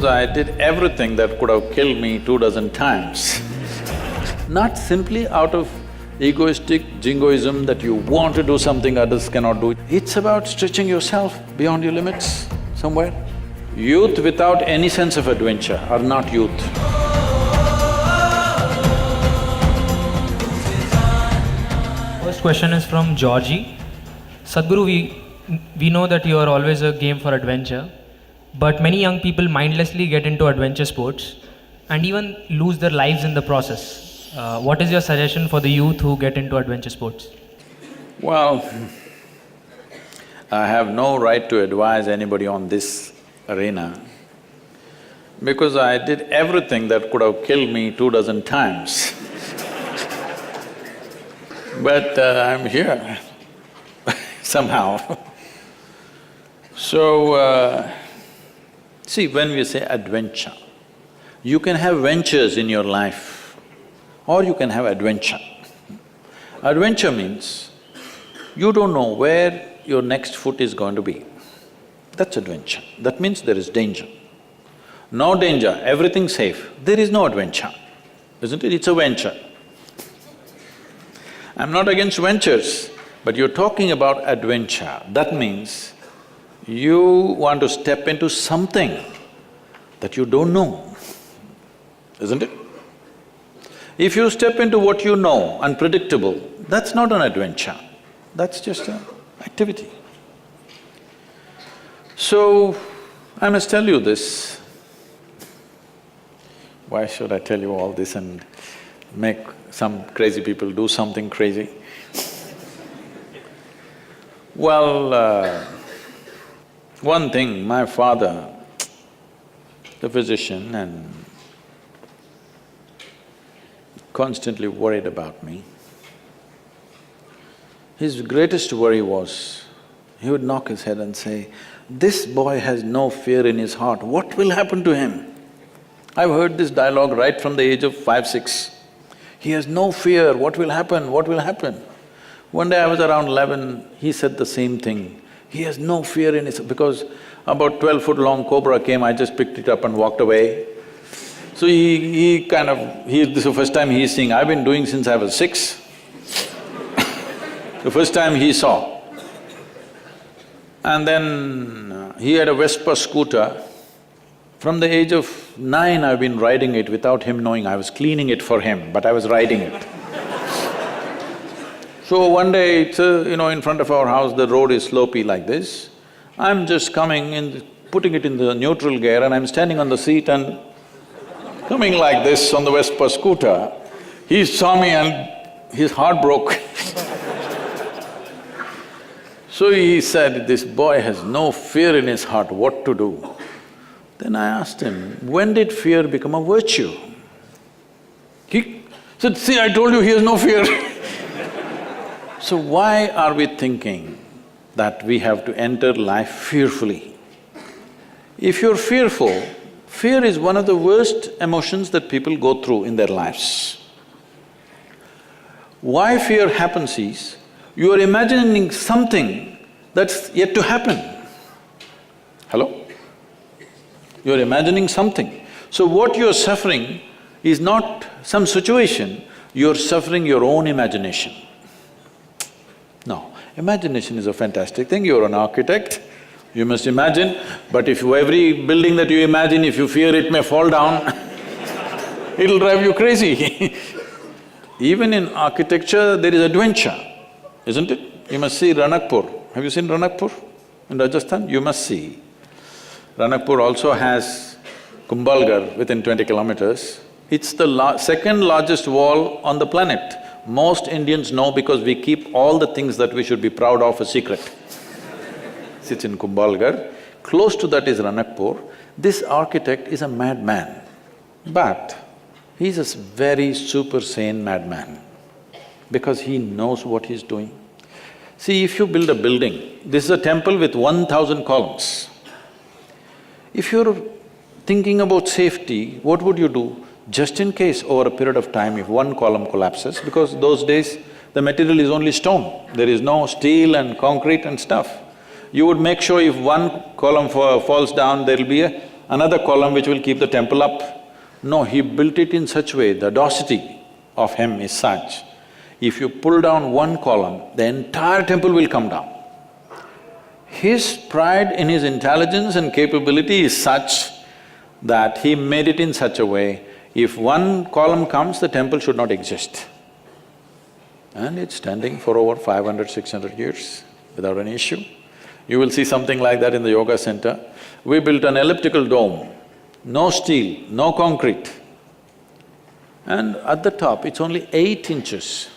I did everything that could have killed me 2 dozen times. Not simply out of egoistic jingoism that you want to do something others cannot do. It's about stretching yourself beyond your limits somewhere. Youth without any sense of adventure are not youth. First question is from Georgie. Sadhguru, we know that you are always a game for adventure, but many young people mindlessly get into adventure sports and even lose their lives in the process. What is your suggestion for the youth who get into adventure sports? Well, I have no right to advise anybody on this arena because I did everything that could have killed me 2 dozen times. But I'm here somehow. So, see, when we say adventure, you can have ventures in your life or you can have adventure. Adventure means you don't know where your next foot is going to be. That's adventure. That means there is danger. No danger, everything safe, there is no adventure, isn't it? It's a venture. I'm not against ventures, but you're talking about adventure. That means you want to step into something that you don't know, isn't it? If you step into what you know, unpredictable, that's not an adventure, that's just an activity. So, I must tell you this. Why should I tell you all this and make some crazy people do something crazy? Well, one thing, my father, the physician, and constantly worried about me. His greatest worry was, he would knock his head and say, "This boy has no fear in his heart, what will happen to him?" I've heard this dialogue right from the age of 5, 6. He has no fear, what will happen, what will happen? One day I was around 11, he said the same thing. He has no fear in his… because about 12-foot long cobra came, I just picked it up and walked away. So he kind of… this is the first time he's seeing, I've been doing since I was 6. The first time he saw. And then he had a Vespa scooter. From the age of 9, I've been riding it without him knowing. I was cleaning it for him, but I was riding it. So one day, it's in front of our house, the road is slopey like this. I'm just coming in, putting it in the neutral gear, and I'm standing on the seat and coming like this on the Vespa scooter. He saw me and his heart broke. So he said, "This boy has no fear in his heart, what to do?" Then I asked him, "When did fear become a virtue?" He said, "See, I told you he has no fear." So why are we thinking that we have to enter life fearfully? If you're fearful, fear is one of the worst emotions that people go through in their lives. Why fear happens is, you are imagining something that's yet to happen. Hello? You're imagining something. So what you're suffering is not some situation, you're suffering your own imagination. No, imagination is a fantastic thing. You're an architect, you must imagine, but if every building that you imagine, if you fear it may fall down, it'll drive you crazy. Even in architecture, there is adventure, isn't it? You must see Ranakpur. Have you seen Ranakpur in Rajasthan? You must see. Ranakpur also has Kumbhalgarh within 20 kilometers. It's the second largest wall on the planet. Most Indians know because we keep all the things that we should be proud of a secret. Sits in Kumbhalgarh. Close to that is Ranakpur. This architect is a madman, but he's a very super sane madman because he knows what he's doing. See, if you build a building, this is a temple with 1,000 columns. If you're thinking about safety, what would you do? Just in case over a period of time, if one column collapses, because those days the material is only stone, there is no steel and concrete and stuff. You would make sure if one column falls down, there'll be another column which will keep the temple up. No, he built it in such way, the audacity of him is such, if you pull down one column, the entire temple will come down. His pride in his intelligence and capability is such that he made it in such a way, if one column comes, the temple should not exist. And it's standing for over 500, 600 years without any issue. You will see something like that in the yoga center. We built an elliptical dome, no steel, no concrete. And at the top, it's only 8 inches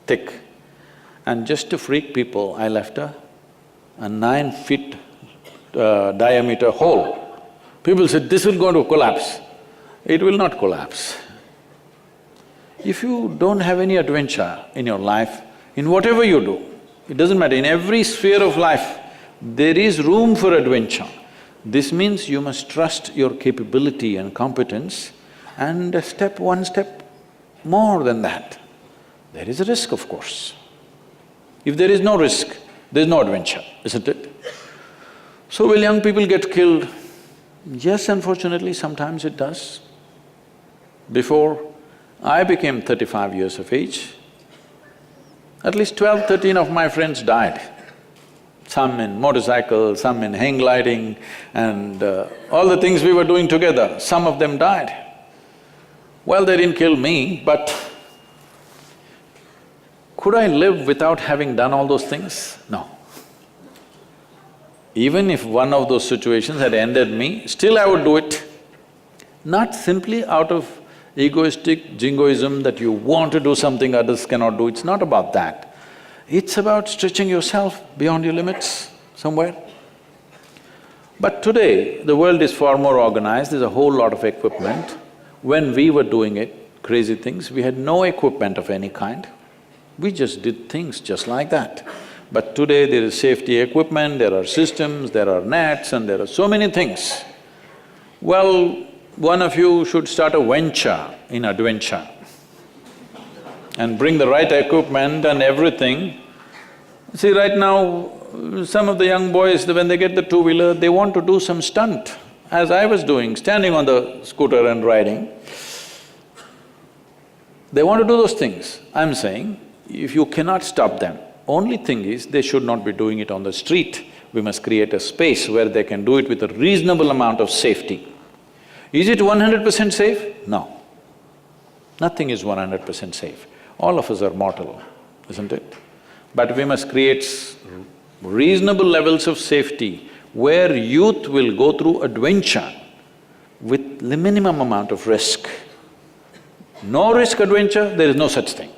thick. And just to freak people, I left a 9 feet diameter hole. People said, this will going to collapse. It will not collapse. If you don't have any adventure in your life, in whatever you do, it doesn't matter, in every sphere of life, there is room for adventure. This means you must trust your capability and competence and one step more than that. There is a risk, of course. If there is no risk, there is no adventure, isn't it? So will young people get killed? Yes, unfortunately, sometimes it does. Before I became 35 years of age, at least 12, 13 of my friends died. Some in motorcycles, some in hang gliding and all the things we were doing together, some of them died. Well, they didn't kill me, but could I live without having done all those things? No. Even if one of those situations had ended me, still I would do it. Not simply out of egoistic jingoism that you want to do something others cannot do, it's not about that. It's about stretching yourself beyond your limits somewhere. But today, the world is far more organized, there's a whole lot of equipment. When we were doing it, crazy things, we had no equipment of any kind. We just did things just like that. But today there is safety equipment, there are systems, there are nets and there are so many things. Well, one of you should start a venture in adventure and bring the right equipment and everything. See, right now, some of the young boys, when they get the two-wheeler, they want to do some stunt, as I was doing, standing on the scooter and riding. They want to do those things. I'm saying, if you cannot stop them, only thing is, they should not be doing it on the street. We must create a space where they can do it with a reasonable amount of safety. Is it 100% safe? No. Nothing is 100% safe. All of us are mortal, isn't it? But we must create reasonable levels of safety where youth will go through adventure with the minimum amount of risk. No risk adventure, there is no such thing.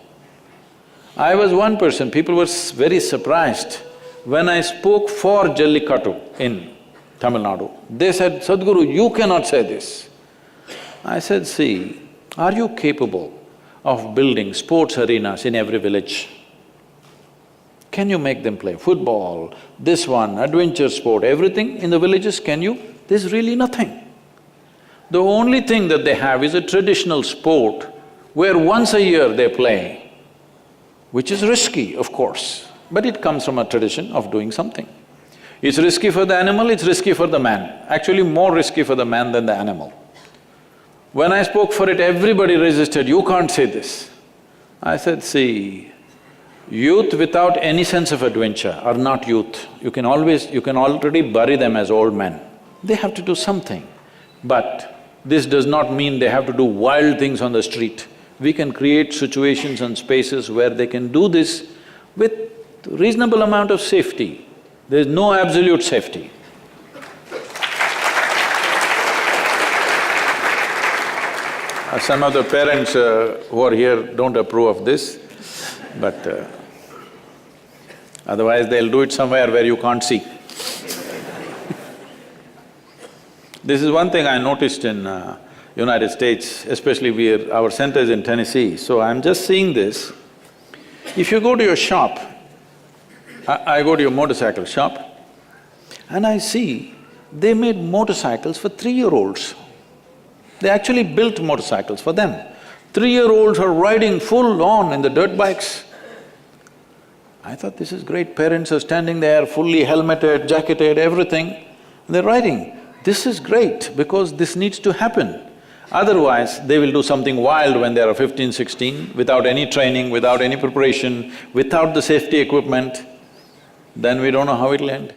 I was one person, people were very surprised when I spoke for Jallikattu in Tamil Nadu. They said, Sadhguru, you cannot say this. I said, see, are you capable of building sports arenas in every village? Can you make them play football, this one, adventure sport, everything in the villages, can you? There's really nothing. The only thing that they have is a traditional sport where once a year they play, which is risky, of course, but it comes from a tradition of doing something. It's risky for the animal, it's risky for the man, actually more risky for the man than the animal. When I spoke for it, everybody resisted, you can't say this. I said, see, youth without any sense of adventure are not youth. You can already bury them as old men. They have to do something. But this does not mean they have to do wild things on the street. We can create situations and spaces where they can do this with reasonable amount of safety. There is no absolute safety. Some of the parents who are here don't approve of this, but otherwise they'll do it somewhere where you can't see. This is one thing I noticed in United States, especially our center is in Tennessee, so I'm just seeing this. If you go to your shop, I go to your motorcycle shop, and I see they made motorcycles for 3-year-olds. They actually built motorcycles for them. 3-year-olds are riding full on in the dirt bikes. I thought, this is great, parents are standing there fully helmeted, jacketed, everything, they're riding. This is great because this needs to happen. Otherwise, they will do something wild when they are 15, 16, without any training, without any preparation, without the safety equipment, then we don't know how it'll end.